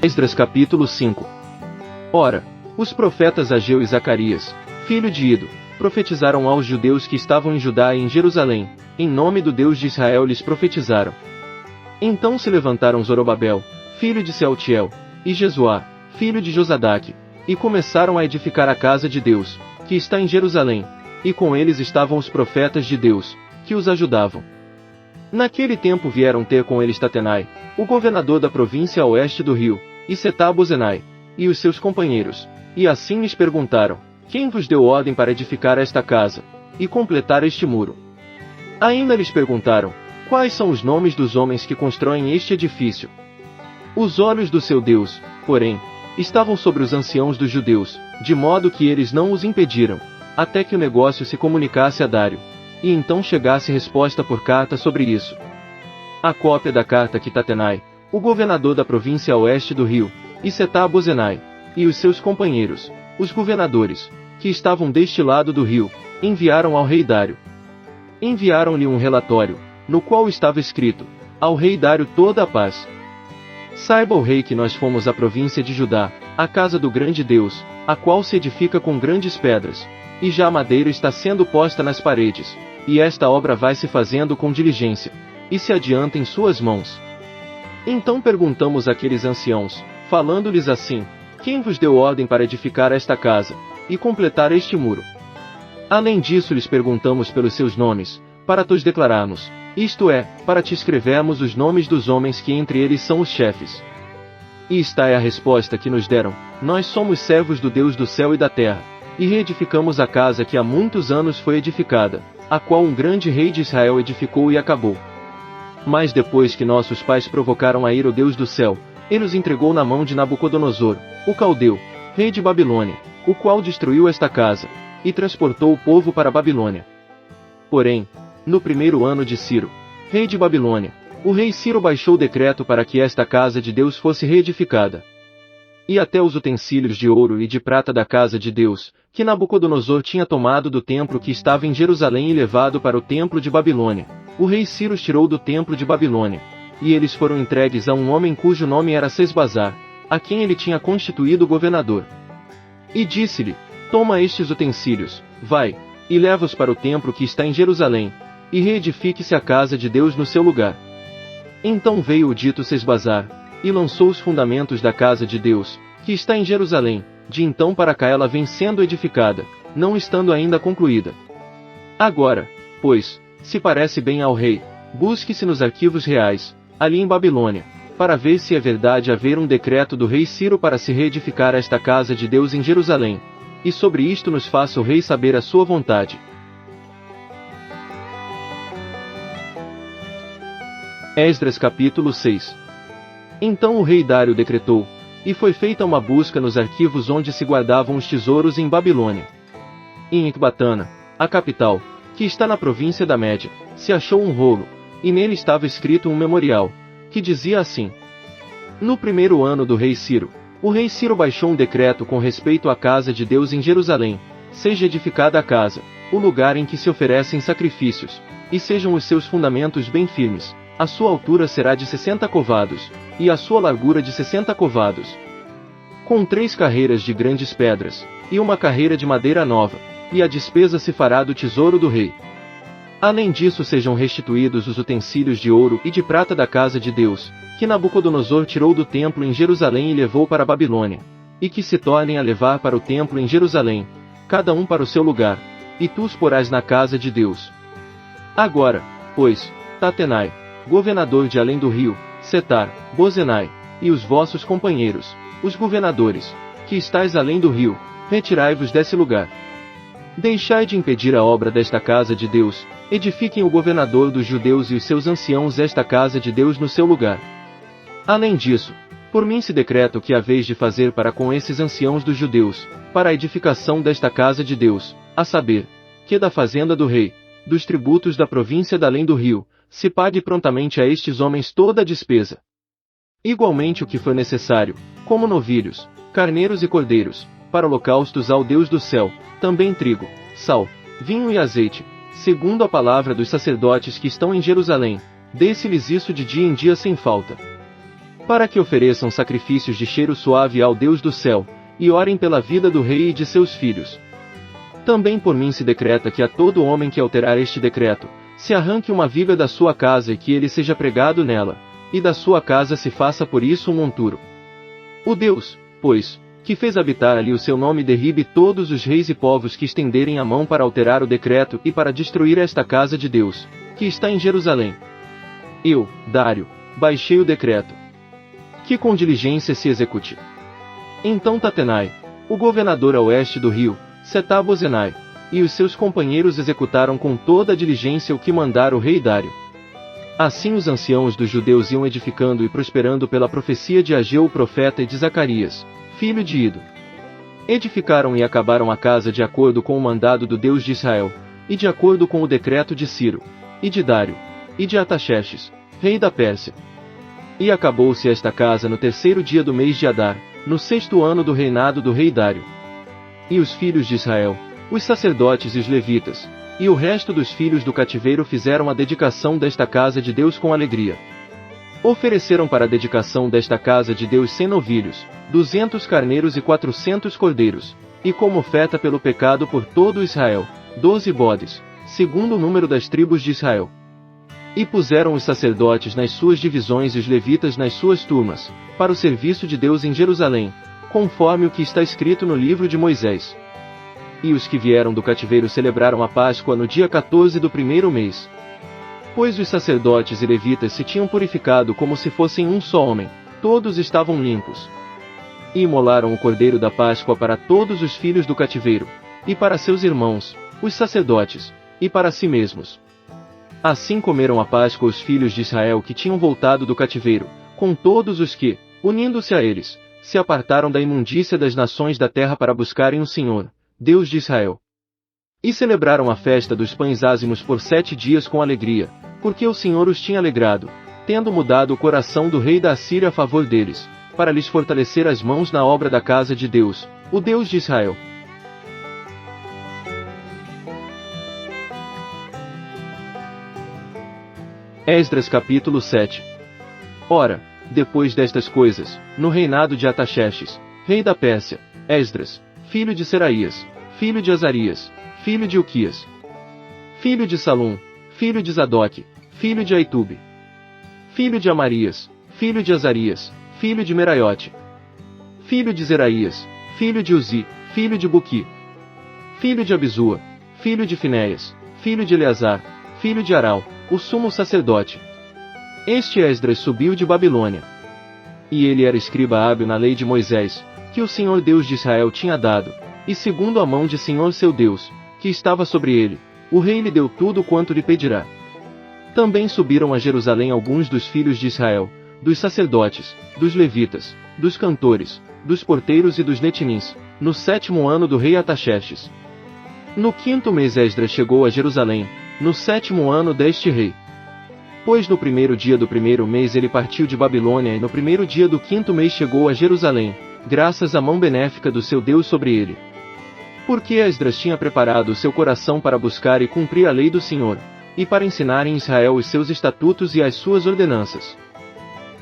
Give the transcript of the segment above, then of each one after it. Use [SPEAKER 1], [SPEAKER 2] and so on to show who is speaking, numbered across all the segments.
[SPEAKER 1] Esdras capítulo 5. Ora, os profetas Ageu e Zacarias, filho de Ido, profetizaram aos judeus que estavam em Judá e em Jerusalém, em nome do Deus de Israel lhes profetizaram. Então se levantaram Zorobabel, filho de Sealtiel, e Jesuá, filho de Josadaque, e começaram a edificar a casa de Deus, que está em Jerusalém, e com eles estavam os profetas de Deus, que os ajudavam. Naquele tempo vieram ter com eles Tatenai, o governador da província a oeste do rio, e Setar-Bozenai, e os seus companheiros, e assim lhes perguntaram: quem vos deu ordem para edificar esta casa, e completar este muro? Ainda lhes perguntaram: quais são os nomes dos homens que constroem este edifício? Os olhos do seu Deus, porém, estavam sobre os anciãos dos judeus, de modo que eles não os impediram, até que o negócio se comunicasse a Dário, e então chegasse resposta por carta sobre isso. A cópia da carta que Tatenai, o governador da província a oeste do rio, e Setar-Bozenai, e os seus companheiros, os governadores, que estavam deste lado do rio, enviaram ao rei Dário. Enviaram-lhe um relatório, no qual estava escrito: ao rei Dário toda a paz. Saiba o rei que nós fomos à província de Judá, a casa do grande Deus, a qual se edifica com grandes pedras, e já a madeira está sendo posta nas paredes, e esta obra vai se fazendo com diligência, e se adianta em suas mãos. Então perguntamos àqueles anciãos, falando-lhes assim: quem vos deu ordem para edificar esta casa, e completar este muro? Além disso lhes perguntamos pelos seus nomes, para tos declararmos, isto é, para te escrevermos os nomes dos homens que entre eles são os chefes. E esta é a resposta que nos deram: nós somos servos do Deus do céu e da terra, e reedificamos a casa que há muitos anos foi edificada, a qual um grande rei de Israel edificou e acabou. Mas depois que nossos pais provocaram a ira o Deus do céu, ele os entregou na mão de Nabucodonosor, o caldeu, rei de Babilônia, o qual destruiu esta casa, e transportou o povo para a Babilônia. Porém, no primeiro ano de Ciro, rei de Babilônia, o rei Ciro baixou o decreto para que esta casa de Deus fosse reedificada. E até os utensílios de ouro e de prata da casa de Deus, que Nabucodonosor tinha tomado do templo que estava em Jerusalém e levado para o templo de Babilônia, o rei Ciro os tirou do templo de Babilônia, e eles foram entregues a um homem cujo nome era Sesbazar, a quem ele tinha constituído governador. E disse-lhe: toma estes utensílios, vai, e leva-os para o templo que está em Jerusalém, e reedifique-se a casa de Deus no seu lugar. Então veio o dito Sesbazar, e lançou os fundamentos da casa de Deus, que está em Jerusalém. De então para cá ela vem sendo edificada, não estando ainda concluída. Agora, pois, se parece bem ao rei, busque-se nos arquivos reais, ali em Babilônia, para ver se é verdade haver um decreto do rei Ciro para se reedificar esta casa de Deus em Jerusalém, e sobre isto nos faça o rei saber a sua vontade. Esdras capítulo 6. Então o rei Dário decretou, e foi feita uma busca nos arquivos onde se guardavam os tesouros em Babilônia. Em Ecbatana, a capital, que está na província da Média, se achou um rolo, e nele estava escrito um memorial, que dizia assim: no primeiro ano do rei Ciro, o rei Ciro baixou um decreto com respeito à casa de Deus em Jerusalém: seja edificada a casa, o lugar em que se oferecem sacrifícios, e sejam os seus fundamentos bem firmes. A sua altura será de 60 covados, e a sua largura de 60 covados. Com 3 carreiras de grandes pedras, e uma carreira de madeira nova, e a despesa se fará do tesouro do rei. Além disso sejam restituídos os utensílios de ouro e de prata da casa de Deus, que Nabucodonosor tirou do templo em Jerusalém e levou para a Babilônia, e que se tornem a levar para o templo em Jerusalém, cada um para o seu lugar, e tu os porás na casa de Deus. Agora, pois, Tatenai, governador de além do rio, Setar-Bozenai, e os vossos companheiros, os governadores, que estáis além do rio, retirai-vos desse lugar. Deixai de impedir a obra desta casa de Deus, edifiquem o governador dos judeus e os seus anciãos esta casa de Deus no seu lugar. Além disso, por mim se decreta o que haveis de fazer para com esses anciãos dos judeus, para a edificação desta casa de Deus, a saber, que da fazenda do rei, dos tributos da província da além do rio, se pague prontamente a estes homens toda a despesa. Igualmente o que for necessário, como novilhos, carneiros e cordeiros, para holocaustos ao Deus do céu, também trigo, sal, vinho e azeite, segundo a palavra dos sacerdotes que estão em Jerusalém, dê-se-lhes isso de dia em dia sem falta. para que ofereçam sacrifícios de cheiro suave ao Deus do céu, e orem pela vida do rei e de seus filhos. Também por mim se decreta que a todo homem que alterar este decreto, se arranque uma viga da sua casa e que ele seja pregado nela, e da sua casa se faça por isso um monturo. O Deus, pois, que fez habitar ali o seu nome derribe todos os reis e povos que estenderem a mão para alterar o decreto e para destruir esta casa de Deus, que está em Jerusalém. Eu, Dário, baixei o decreto. Que com diligência se execute. Então Tatenai, o governador a oeste do rio, Setar-Bozenai, e os seus companheiros executaram com toda a diligência o que mandara o rei Dário. Assim os anciãos dos judeus iam edificando e prosperando pela profecia de Ageu o profeta e de Zacarias, filho de Ido. Edificaram e acabaram a casa de acordo com o mandado do Deus de Israel, e de acordo com o decreto de Ciro, e de Dário, e de Artaxerxes, rei da Pérsia. E acabou-se esta casa no 3º dia do mês de Adar, no 6º ano do reinado do rei Dário. E os filhos de Israel, os sacerdotes e os levitas, e o resto dos filhos do cativeiro fizeram a dedicação desta casa de Deus com alegria. Ofereceram para a dedicação desta casa de Deus 100 novilhos, 200 carneiros e 400 cordeiros, e como oferta pelo pecado por todo Israel, 12 bodes, segundo o número das tribos de Israel. E puseram os sacerdotes nas suas divisões e os levitas nas suas turmas, para o serviço de Deus em Jerusalém, conforme o que está escrito no livro de Moisés. E os que vieram do cativeiro celebraram a Páscoa no dia 14 do 1º mês. Pois os sacerdotes e levitas se tinham purificado como se fossem um só homem, todos estavam limpos. E imolaram o cordeiro da Páscoa para todos os filhos do cativeiro, e para seus irmãos, os sacerdotes, e para si mesmos. Assim comeram a Páscoa os filhos de Israel que tinham voltado do cativeiro, com todos os que, unindo-se a eles, se apartaram da imundícia das nações da terra para buscarem o Senhor, Deus de Israel. E celebraram a festa dos pães ázimos por 7 dias com alegria, porque o Senhor os tinha alegrado, tendo mudado o coração do rei da Assíria a favor deles, para lhes fortalecer as mãos na obra da casa de Deus, o Deus de Israel. Esdras capítulo 7. Ora, depois destas coisas, no reinado de Artaxerxes, rei da Pérsia, Esdras, filho de Seraías, filho de Azarias, filho de Uquias, filho de Salum, filho de Zadoque, filho de Aitube, filho de Amarias, filho de Azarias, filho de Meraiote, filho de Zeraías, filho de Uzi, filho de Buqui, filho de Abisua, filho de Finéias, filho de Eleazar, filho de Aral, o sumo sacerdote. Este Esdras subiu de Babilônia. E ele era escriba hábil na lei de Moisés, que o Senhor Deus de Israel tinha dado, e segundo a mão de Senhor seu Deus, que estava sobre ele, o rei lhe deu tudo quanto lhe pedirá. Também subiram a Jerusalém alguns dos filhos de Israel, dos sacerdotes, dos levitas, dos cantores, dos porteiros e dos netinins, no 7º ano do rei Artaxerxes. No 5º mês Esdras chegou a Jerusalém, no 7º ano deste rei. Pois no 1º dia do 1º mês ele partiu de Babilônia e no 1º dia do 5º mês chegou a Jerusalém, graças à mão benéfica do seu Deus sobre ele. Porque Esdras tinha preparado o seu coração para buscar e cumprir a lei do Senhor, e para ensinar em Israel os seus estatutos e as suas ordenanças.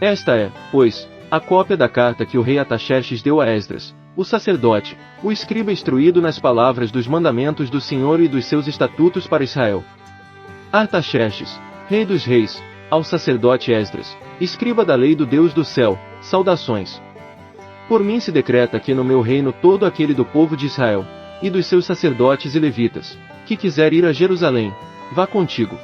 [SPEAKER 1] Esta é, pois, a cópia da carta que o rei Artaxerxes deu a Esdras, o sacerdote, o escriba instruído nas palavras dos mandamentos do Senhor e dos seus estatutos para Israel. Artaxerxes, rei dos reis, ao sacerdote Esdras, escriba da lei do Deus do céu, saudações. Por mim se decreta que no meu reino todo aquele do povo de Israel, e dos seus sacerdotes e levitas, que quiser ir a Jerusalém, vá contigo.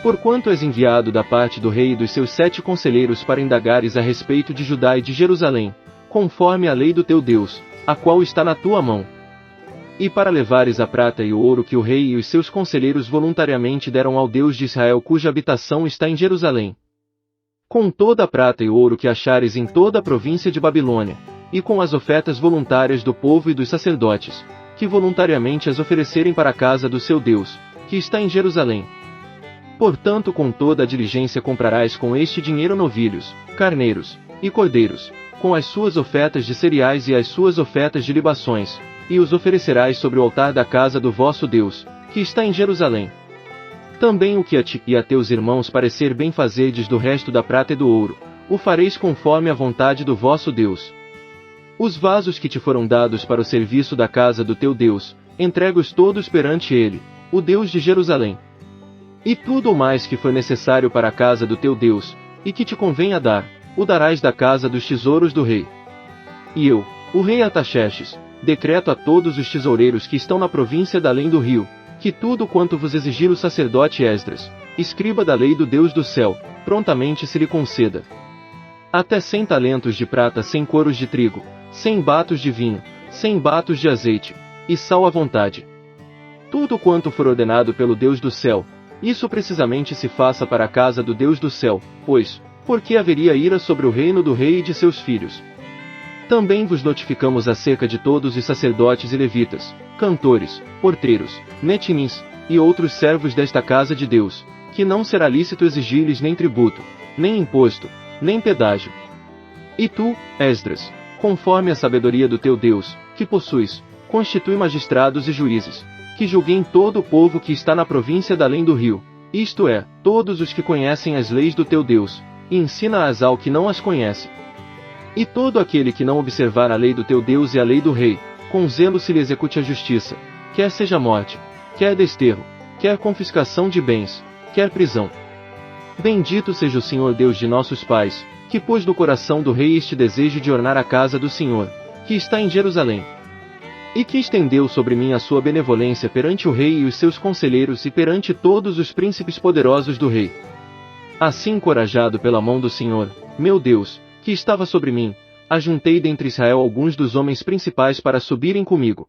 [SPEAKER 1] Porquanto és enviado da parte do rei e dos seus 7 conselheiros para indagares a respeito de Judá e de Jerusalém, conforme a lei do teu Deus, a qual está na tua mão. E para levares a prata e o ouro que o rei e os seus conselheiros voluntariamente deram ao Deus de Israel cuja habitação está em Jerusalém. Com toda a prata e ouro que achares em toda a província de Babilônia, e com as ofertas voluntárias do povo e dos sacerdotes, que voluntariamente as oferecerem para a casa do seu Deus, que está em Jerusalém. Portanto com toda a diligência comprarás com este dinheiro novilhos, carneiros, e cordeiros, com as suas ofertas de cereais e as suas ofertas de libações, e os oferecerás sobre o altar da casa do vosso Deus, que está em Jerusalém. Também o que a ti e a teus irmãos parecer bem fazerdes do resto da prata e do ouro, o fareis conforme a vontade do vosso Deus. Os vasos que te foram dados para o serviço da casa do teu Deus, entrega-os todos perante ele, o Deus de Jerusalém. E tudo o mais que foi necessário para a casa do teu Deus, e que te convenha dar, o darás da casa dos tesouros do rei. E eu, o rei Artaxerxes, decreto a todos os tesoureiros que estão na província da além do rio, que tudo quanto vos exigir o sacerdote Esdras, escriba da lei do Deus do céu, prontamente se lhe conceda. Até 100 talentos de prata, 100 coros de trigo, 100 batos de vinho, 100 batos de azeite, e sal à vontade. Tudo quanto for ordenado pelo Deus do céu, isso precisamente se faça para a casa do Deus do céu, pois, porque haveria ira sobre o reino do rei e de seus filhos. Também vos notificamos acerca de todos os sacerdotes e levitas, cantores, porteiros, netinins, e outros servos desta casa de Deus, que não será lícito exigir-lhes nem tributo, nem imposto, nem pedágio. E tu, Esdras, conforme a sabedoria do teu Deus, que possuis, constitui magistrados e juízes, que julguem todo o povo que está na província da além do rio, isto é, todos os que conhecem as leis do teu Deus, e ensina-as ao que não as conhece. E todo aquele que não observar a lei do teu Deus e a lei do rei, com zelo se lhe execute a justiça, quer seja morte, quer desterro, quer confiscação de bens, quer prisão. Bendito seja o Senhor Deus de nossos pais, que pôs no coração do rei este desejo de ornar a casa do Senhor, que está em Jerusalém. E que estendeu sobre mim a sua benevolência perante o rei e os seus conselheiros e perante todos os príncipes poderosos do rei. Assim, encorajado pela mão do Senhor, meu Deus, que estava sobre mim, ajuntei dentre Israel alguns dos homens principais para subirem comigo.